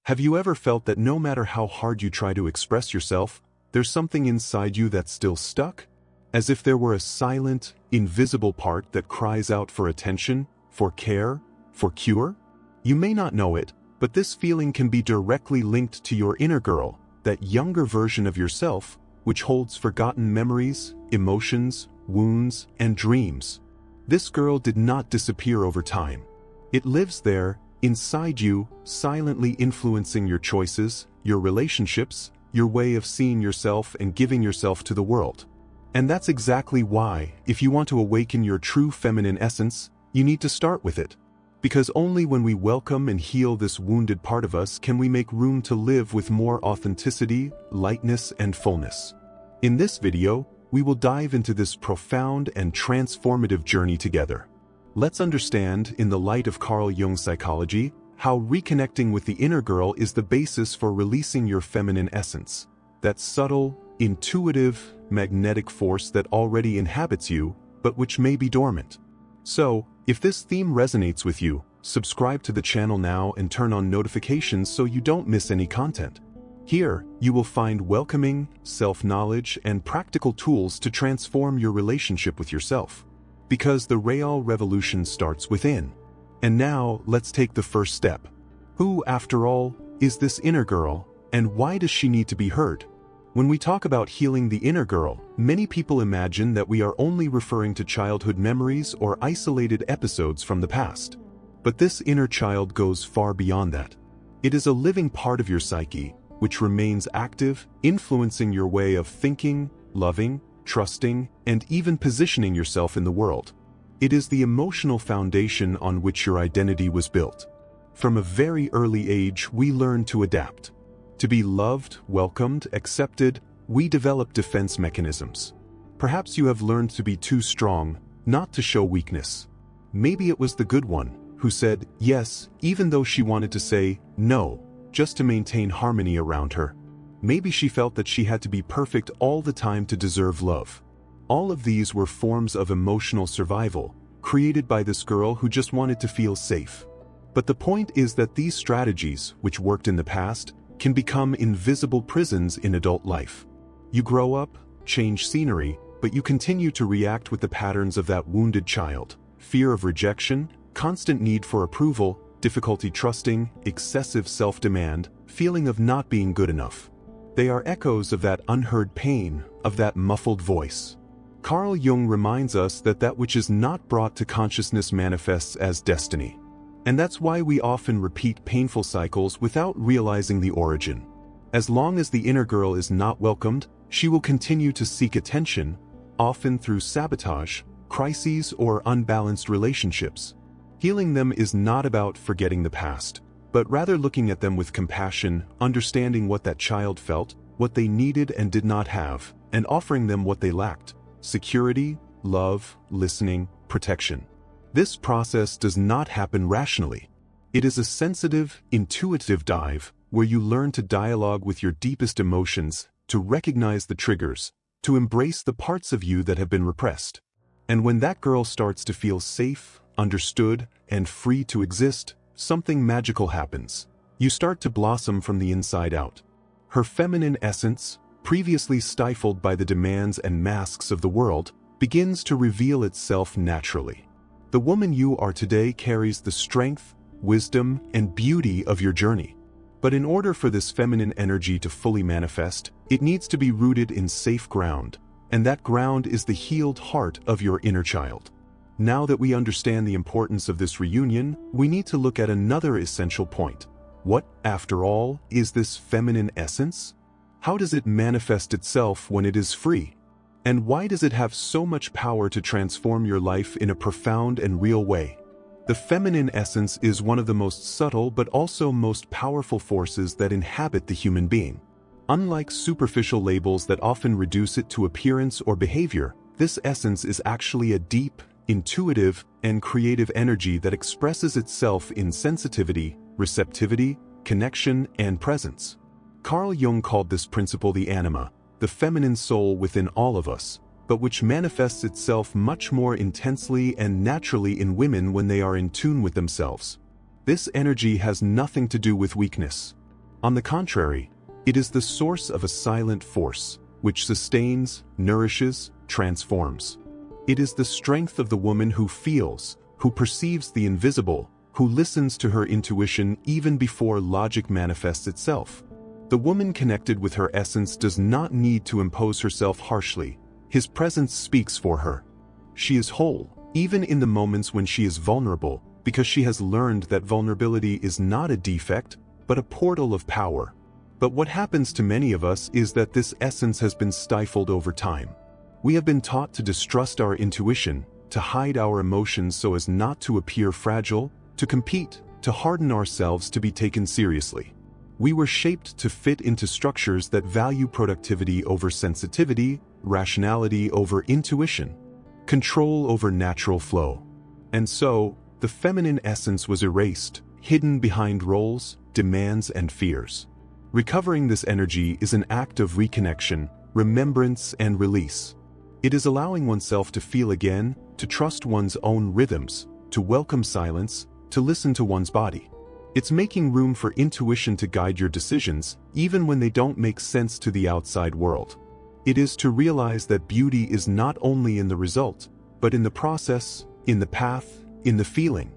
Have you ever felt that no matter how hard you try to express yourself, there's something inside you that's still stuck? As if there were a silent, invisible part that cries out for attention, for care, for cure? You may not know it, but this feeling can be directly linked to your inner girl, that younger version of yourself, which holds forgotten memories, emotions, wounds, and dreams. This girl did not disappear over time. It lives there, inside you, silently influencing your choices, your relationships, your way of seeing yourself and giving yourself to the world. And that's exactly why, if you want to awaken your true feminine essence, you need to start with it. Because only when we welcome and heal this wounded part of us can we make room to live with more authenticity, lightness, and fullness. In this video, we will dive into this profound and transformative journey together. Let's understand, in the light of Carl Jung's psychology, how reconnecting with the inner girl is the basis for releasing your feminine essence. That subtle, intuitive, magnetic force that already inhabits you, but which may be dormant. So, if this theme resonates with you, subscribe to the channel now and turn on notifications so you don't miss any content. Here, you will find welcoming, self-knowledge, and practical tools to transform your relationship with yourself. Because the real revolution starts within. And now, let's take the first step. Who, after all, is this inner girl, and why does she need to be heard? When we talk about healing the inner girl, many people imagine that we are only referring to childhood memories or isolated episodes from the past. But this inner child goes far beyond that. It is a living part of your psyche, which remains active, influencing your way of thinking, loving, trusting, and even positioning yourself in the world. It is the emotional foundation on which your identity was built. From a very early age, we learn to adapt. To be loved, welcomed, accepted, we develop defense mechanisms. Perhaps you have learned to be too strong, not to show weakness. Maybe it was the good one, who said yes, even though she wanted to say no, just to maintain harmony around her. Maybe she felt that she had to be perfect all the time to deserve love. All of these were forms of emotional survival, created by this girl who just wanted to feel safe. But the point is that these strategies, which worked in the past, can become invisible prisons in adult life. You grow up, change scenery, but you continue to react with the patterns of that wounded child. Fear of rejection, constant need for approval, difficulty trusting, excessive self-demand, feeling of not being good enough. They are echoes of that unheard pain, of that muffled voice. Carl Jung reminds us that that which is not brought to consciousness manifests as destiny. And that's why we often repeat painful cycles without realizing the origin. As long as the inner girl is not welcomed, she will continue to seek attention, often through sabotage, crises, or unbalanced relationships. Healing them is not about forgetting the past, but rather looking at them with compassion, understanding what that child felt, what they needed and did not have, and offering them what they lacked: security, love, listening, protection. This process does not happen rationally. It is a sensitive, intuitive dive where you learn to dialogue with your deepest emotions, to recognize the triggers, to embrace the parts of you that have been repressed. And when that girl starts to feel safe, understood, and free to exist, something magical happens. You start to blossom from the inside out. Her feminine essence, previously stifled by the demands and masks of the world, begins to reveal itself naturally. The woman you are today carries the strength, wisdom, and beauty of your journey. But in order for this feminine energy to fully manifest, it needs to be rooted in safe ground, and that ground is the healed heart of your inner child. Now that we understand the importance of this reunion, we need to look at another essential point. What, after all, is this feminine essence? How does it manifest itself when it is free? And why does it have so much power to transform your life in a profound and real way? The feminine essence is one of the most subtle but also most powerful forces that inhabit the human being. Unlike superficial labels that often reduce it to appearance or behavior, this essence is actually a deep, intuitive, and creative energy that expresses itself in sensitivity, receptivity, connection, and presence. Carl Jung called this principle the anima, the feminine soul within all of us, but which manifests itself much more intensely and naturally in women when they are in tune with themselves. This energy has nothing to do with weakness. On the contrary, it is the source of a silent force, which sustains, nourishes, transforms. It is the strength of the woman who feels, who perceives the invisible, who listens to her intuition even before logic manifests itself. The woman connected with her essence does not need to impose herself harshly. His presence speaks for her. She is whole, even in the moments when she is vulnerable, because she has learned that vulnerability is not a defect, but a portal of power. But what happens to many of us is that this essence has been stifled over time. We have been taught to distrust our intuition, to hide our emotions so as not to appear fragile, to compete, to harden ourselves to be taken seriously. We were shaped to fit into structures that value productivity over sensitivity, rationality over intuition, control over natural flow. And so, the feminine essence was erased, hidden behind roles, demands, and fears. Recovering this energy is an act of reconnection, remembrance, and release. It is allowing oneself to feel again, to trust one's own rhythms, to welcome silence, to listen to one's body. It's making room for intuition to guide your decisions, even when they don't make sense to the outside world. It is to realize that beauty is not only in the result, but in the process, in the path, in the feeling.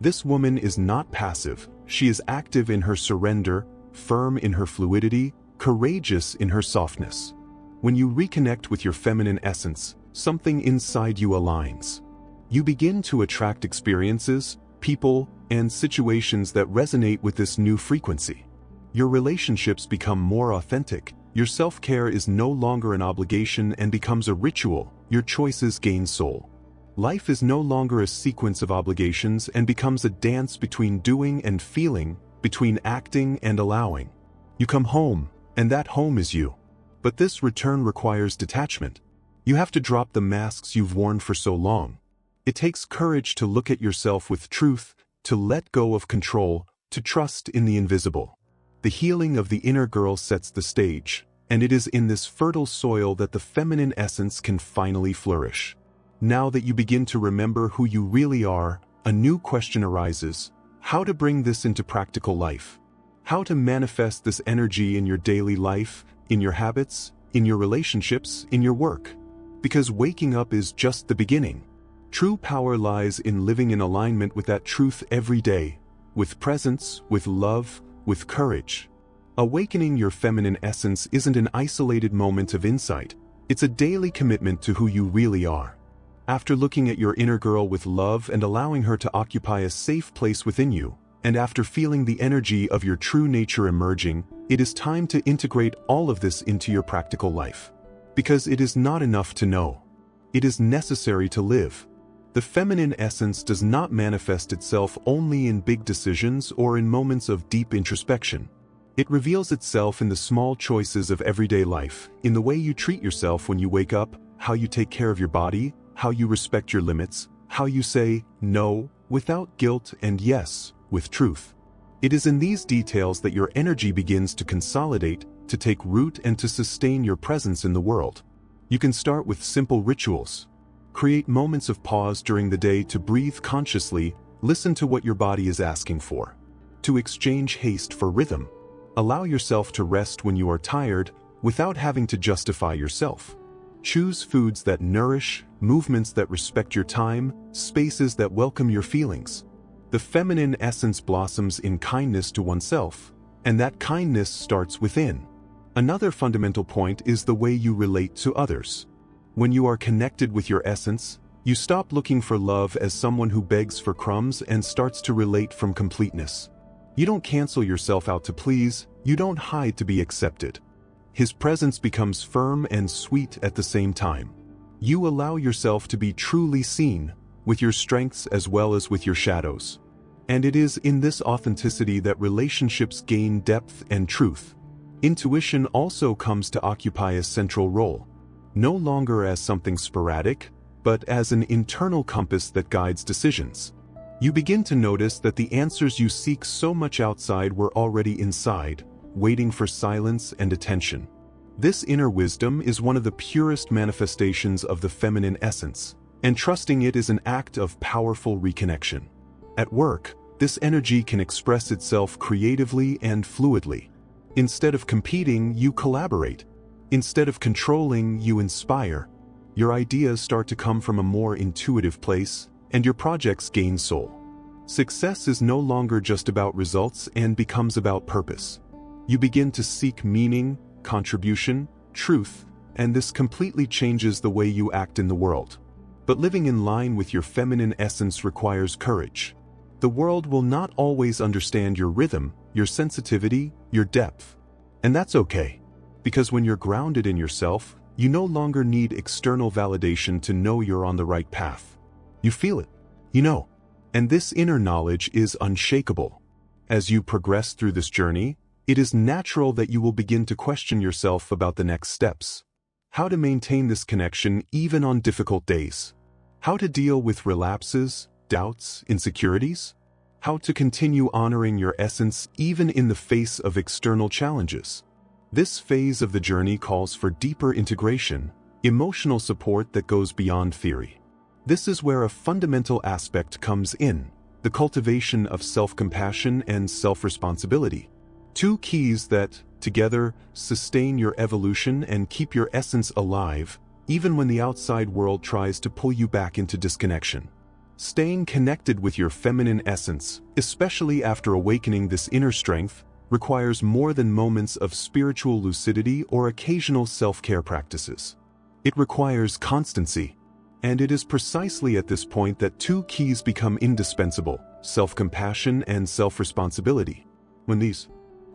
This woman is not passive, she is active in her surrender, firm in her fluidity, courageous in her softness. When you reconnect with your feminine essence, something inside you aligns. You begin to attract experiences, people, and situations that resonate with this new frequency. Your relationships become more authentic, your self-care is no longer an obligation and becomes a ritual, your choices gain soul. Life is no longer a sequence of obligations and becomes a dance between doing and feeling, between acting and allowing. You come home, and that home is you. But this return requires detachment. You have to drop the masks you've worn for so long. It takes courage to look at yourself with truth, to let go of control, to trust in the invisible. The healing of the inner girl sets the stage, and it is in this fertile soil that the feminine essence can finally flourish. Now that you begin to remember who you really are, a new question arises: how to bring this into practical life? How to manifest this energy in your daily life, in your habits, in your relationships, in your work? Because waking up is just the beginning. True power lies in living in alignment with that truth every day, with presence, with love, with courage. Awakening your feminine essence isn't an isolated moment of insight, it's a daily commitment to who you really are. After looking at your inner girl with love and allowing her to occupy a safe place within you, and after feeling the energy of your true nature emerging, it is time to integrate all of this into your practical life. Because it is not enough to know. It is necessary to live. The feminine essence does not manifest itself only in big decisions or in moments of deep introspection. It reveals itself in the small choices of everyday life, in the way you treat yourself when you wake up, how you take care of your body, how you respect your limits, how you say no without guilt and yes with truth. It is in these details that your energy begins to consolidate, to take root, and to sustain your presence in the world. You can start with simple rituals. Create moments of pause during the day to breathe consciously, listen to what your body is asking for. To exchange haste for rhythm. Allow yourself to rest when you are tired, without having to justify yourself. Choose foods that nourish, movements that respect your time, spaces that welcome your feelings. The feminine essence blossoms in kindness to oneself, and that kindness starts within. Another fundamental point is the way you relate to others. When you are connected with your essence, you stop looking for love as someone who begs for crumbs and starts to relate from completeness. You don't cancel yourself out to please, you don't hide to be accepted. His presence becomes firm and sweet at the same time. You allow yourself to be truly seen, with your strengths as well as with your shadows. And it is in this authenticity that relationships gain depth and truth. Intuition also comes to occupy a central role. No longer as something sporadic, but as an internal compass that guides decisions. You begin to notice that the answers you seek so much outside were already inside, waiting for silence and attention. This inner wisdom is one of the purest manifestations of the feminine essence, and trusting it is an act of powerful reconnection. At work, this energy can express itself creatively and fluidly. Instead of competing, you collaborate. Instead of controlling, you inspire. Your ideas start to come from a more intuitive place, and your projects gain soul. Success is no longer just about results and becomes about purpose. You begin to seek meaning, contribution, truth, and this completely changes the way you act in the world. But living in line with your feminine essence requires courage. The world will not always understand your rhythm, your sensitivity, your depth. And that's okay. Because when you're grounded in yourself, you no longer need external validation to know you're on the right path. You feel it. You know. And this inner knowledge is unshakable. As you progress through this journey, it is natural that you will begin to question yourself about the next steps. How to maintain this connection even on difficult days. How to deal with relapses, doubts, insecurities? How to continue honoring your essence even in the face of external challenges. This phase of the journey calls for deeper integration, emotional support that goes beyond theory. This is where a fundamental aspect comes in, the cultivation of self-compassion and self-responsibility. Two keys that, together, sustain your evolution and keep your essence alive, even when the outside world tries to pull you back into disconnection. Staying connected with your feminine essence, especially after awakening this inner strength, requires more than moments of spiritual lucidity or occasional self-care practices. It requires constancy. And it is precisely at this point that two keys become indispensable: self-compassion and self-responsibility. When these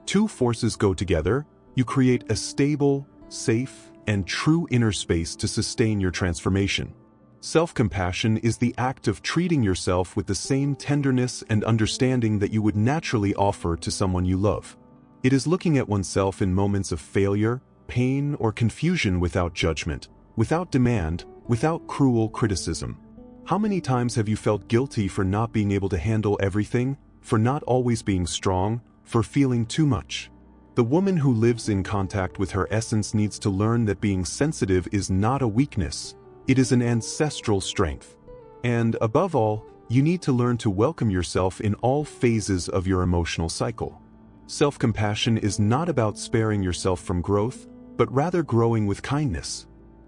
two forces go together, you create a stable, safe, and true inner space to sustain your transformation. Self-compassion is the act of treating yourself with the same tenderness and understanding that you would naturally offer to someone you love. It is looking at oneself in moments of failure, pain, or confusion without judgment, without demand, without cruel criticism. How many times have you felt guilty for not being able to handle everything, for not always being strong, for feeling too much? The woman who lives in contact with her essence needs to learn that being sensitive is not a weakness. It is an ancestral strength. And above all, you need to learn to welcome yourself in all phases of your emotional cycle. Self-compassion is not about sparing yourself from growth, but rather growing with kindness.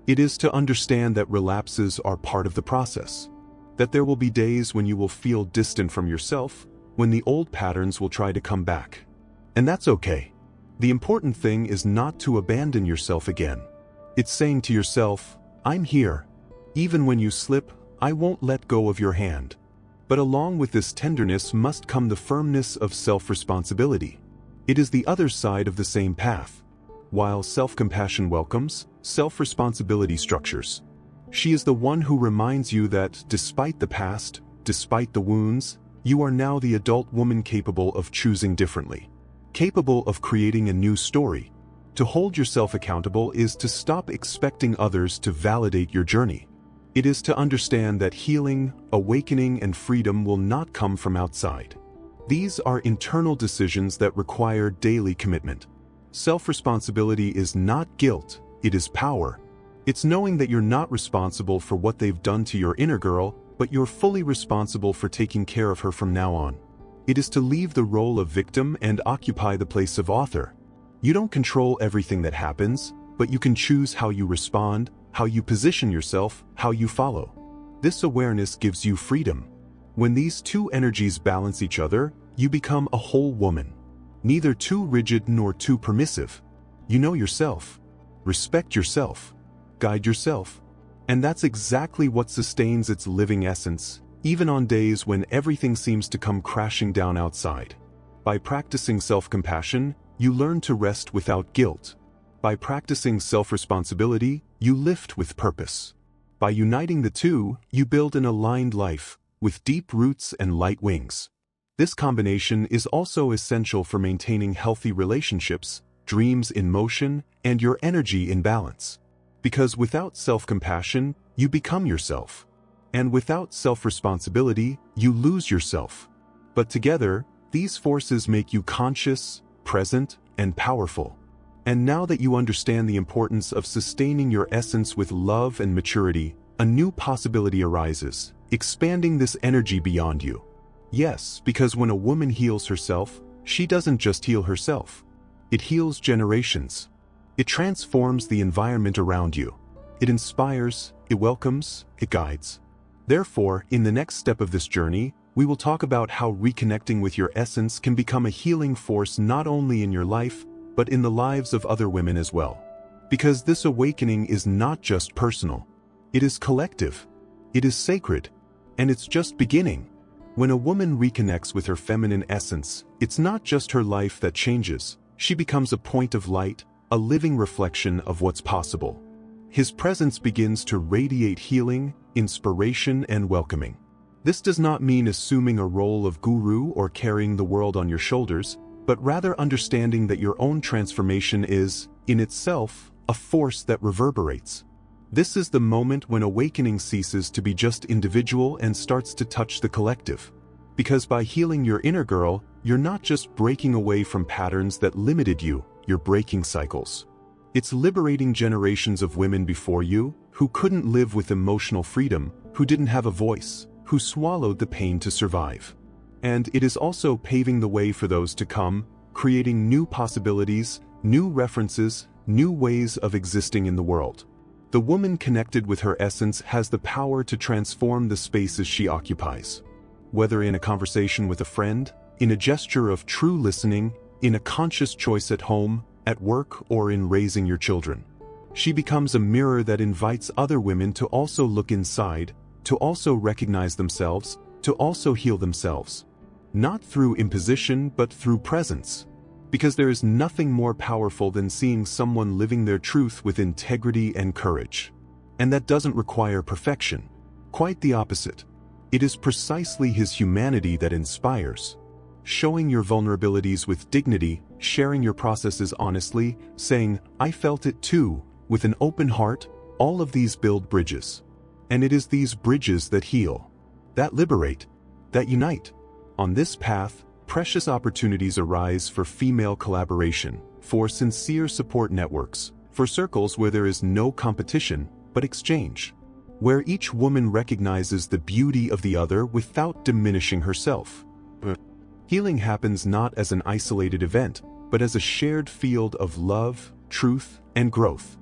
It is to understand that relapses are part of the process. That there will be days when you will feel distant from yourself, when the old patterns will try to come back. And that's okay. The important thing is not to abandon yourself again. It's saying to yourself, I'm here. Even when you slip, I won't let go of your hand. But along with this tenderness must come the firmness of self-responsibility. It is the other side of the same path. While self-compassion welcomes, self-responsibility structures. She is the one who reminds you that, despite the past, despite the wounds, you are now the adult woman capable of choosing differently. Capable of creating a new story. To hold yourself accountable is to stop expecting others to validate your journey. It is to understand that healing, awakening, and freedom will not come from outside. These are internal decisions that require daily commitment. Self-responsibility is not guilt, it is power. It's knowing that you're not responsible for what they've done to your inner girl, but you're fully responsible for taking care of her from now on. It is to leave the role of victim and occupy the place of author. You don't control everything that happens, but you can choose how you respond, how you position yourself, how you follow. This awareness gives you freedom. When these two energies balance each other, you become a whole woman. Neither too rigid nor too permissive. You know yourself. Respect yourself. Guide yourself. And that's exactly what sustains its living essence, even on days when everything seems to come crashing down outside. By practicing self-compassion, you learn to rest without guilt. By practicing self-responsibility, you lift with purpose. By uniting the two, you build an aligned life, with deep roots and light wings. This combination is also essential for maintaining healthy relationships, dreams in motion, and your energy in balance. Because without self-compassion, you become yourself. And without self-responsibility, you lose yourself. But together, these forces make you conscious, present, and powerful. And now that you understand the importance of sustaining your essence with love and maturity, a new possibility arises, expanding this energy beyond you. Yes, because when a woman heals herself, she doesn't just heal herself. It heals generations. It transforms the environment around you. It inspires, it welcomes, it guides. Therefore, in the next step of this journey, we will talk about how reconnecting with your essence can become a healing force not only in your life, but in the lives of other women as well. Because this awakening is not just personal. It is collective. It is sacred. And it's just beginning. When a woman reconnects with her feminine essence, it's not just her life that changes. She becomes a point of light, a living reflection of what's possible. His presence begins to radiate healing, inspiration, and welcoming. This does not mean assuming a role of guru or carrying the world on your shoulders, but rather understanding that your own transformation is, in itself, a force that reverberates. This is the moment when awakening ceases to be just individual and starts to touch the collective. Because by healing your inner girl, you're not just breaking away from patterns that limited you, you're breaking cycles. It's liberating generations of women before you, who couldn't live with emotional freedom, who didn't have a voice, who swallowed the pain to survive. And it is also paving the way for those to come, creating new possibilities, new references, new ways of existing in the world. The woman connected with her essence has the power to transform the spaces she occupies. Whether in a conversation with a friend, in a gesture of true listening, in a conscious choice at home, at work, or in raising your children. She becomes a mirror that invites other women to also look inside, to also recognize themselves, to also heal themselves. Not through imposition, but through presence. Because there is nothing more powerful than seeing someone living their truth with integrity and courage. And that doesn't require perfection. Quite the opposite. It is precisely his humanity that inspires. Showing your vulnerabilities with dignity, sharing your processes honestly, saying, "I felt it too," with an open heart, all of these build bridges. And it is these bridges that heal, that liberate, that unite. On this path, precious opportunities arise for female collaboration, for sincere support networks, for circles where there is no competition, but exchange. Where each woman recognizes the beauty of the other without diminishing herself. Healing happens not as an isolated event, but as a shared field of love, truth, and growth.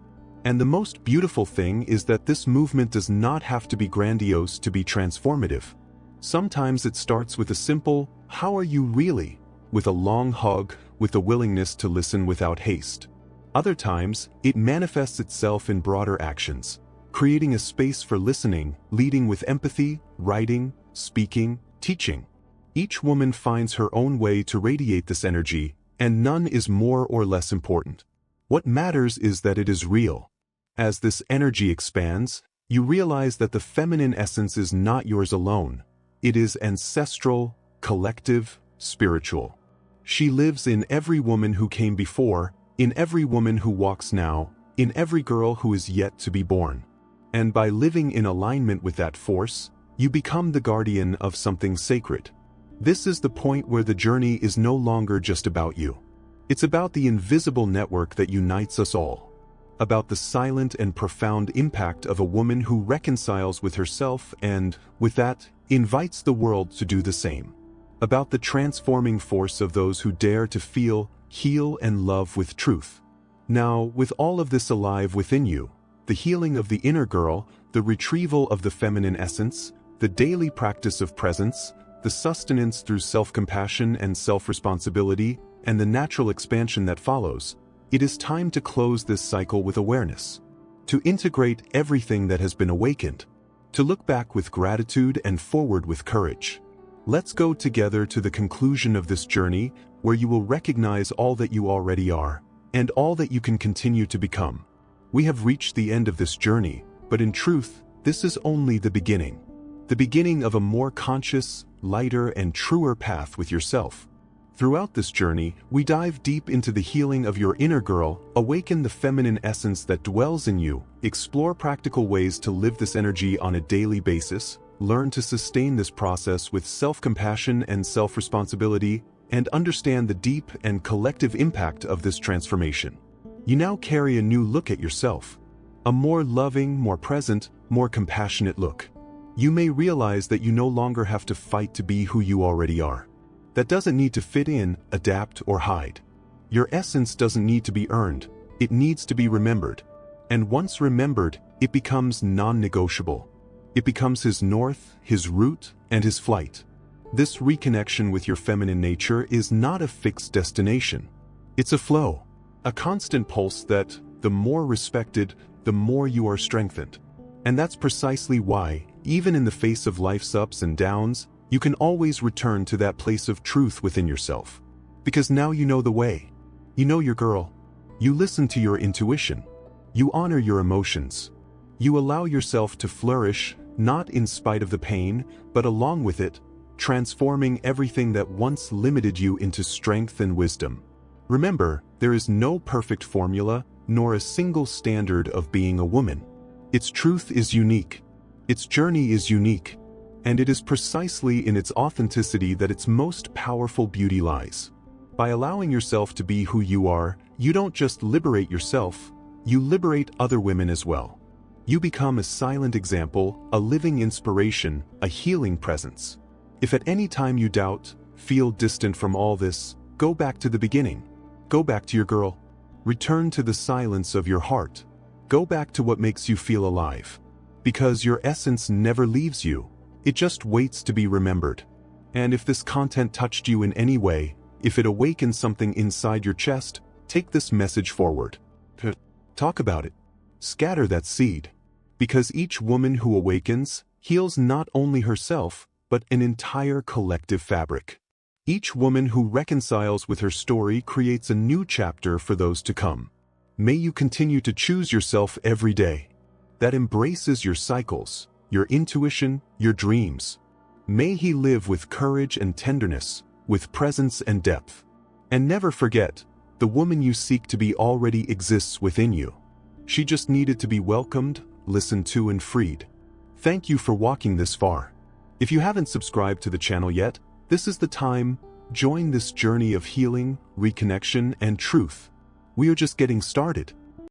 And the most beautiful thing is that this movement does not have to be grandiose to be transformative. Sometimes it starts with a simple, "How are you really?" with a long hug, with a willingness to listen without haste. Other times, it manifests itself in broader actions, creating a space for listening, leading with empathy, writing, speaking, teaching. Each woman finds her own way to radiate this energy, and none is more or less important. What matters is that it is real. As this energy expands, you realize that the feminine essence is not yours alone. It is ancestral, collective, spiritual. She lives in every woman who came before, in every woman who walks now, in every girl who is yet to be born. And by living in alignment with that force, you become the guardian of something sacred. This is the point where the journey is no longer just about you. It's about the invisible network that unites us all. About the silent and profound impact of a woman who reconciles with herself and, with that, invites the world to do the same. About the transforming force of those who dare to feel, heal, and love with truth. Now, with all of this alive within you, the healing of the inner girl, the retrieval of the feminine essence, the daily practice of presence, the sustenance through self-compassion and self-responsibility, and the natural expansion that follows, it is time to close this cycle with awareness. To integrate everything that has been awakened. To look back with gratitude and forward with courage. Let's go together to the conclusion of this journey, where you will recognize all that you already are, and all that you can continue to become. We have reached the end of this journey, but in truth, this is only the beginning. The beginning of a more conscious, lighter, and truer path with yourself. Throughout this journey, we dive deep into the healing of your inner girl, awaken the feminine essence that dwells in you, explore practical ways to live this energy on a daily basis, learn to sustain this process with self-compassion and self-responsibility, and understand the deep and collective impact of this transformation. You now carry a new look at yourself. A more loving, more present, more compassionate look. You may realize that you no longer have to fight to be who you already are. That doesn't need to fit in, adapt, or hide. Your essence doesn't need to be earned, it needs to be remembered. And once remembered, it becomes non-negotiable. It becomes his north, his route, and his flight. This reconnection with your feminine nature is not a fixed destination. It's a flow, a constant pulse that, the more respected, the more you are strengthened. And that's precisely why, even in the face of life's ups and downs, you can always return to that place of truth within yourself. Because now you know the way. You know your girl. You listen to your intuition. You honor your emotions. You allow yourself to flourish, not in spite of the pain, but along with it, transforming everything that once limited you into strength and wisdom. Remember, there is no perfect formula, nor a single standard of being a woman. Its truth is unique. Its journey is unique. And it is precisely in its authenticity that its most powerful beauty lies. By allowing yourself to be who you are, you don't just liberate yourself, you liberate other women as well. You become a silent example, a living inspiration, a healing presence. If at any time you doubt, feel distant from all this, go back to the beginning. Go back to your girl. Return to the silence of your heart. Go back to what makes you feel alive. Because your essence never leaves you. It just waits to be remembered. And if this content touched you in any way, if it awakens something inside your chest, take this message forward. Talk about it. Scatter that seed. Because each woman who awakens heals not only herself, but an entire collective fabric. Each woman who reconciles with her story creates a new chapter for those to come. May you continue to choose yourself every day. That embraces your cycles, your intuition, your dreams. May he live with courage and tenderness, with presence and depth. And never forget, the woman you seek to be already exists within you. She just needed to be welcomed, listened to, and freed. Thank you for walking this far. If you haven't subscribed to the channel yet, this is the time. Join this journey of healing, reconnection, and truth. We are just getting started.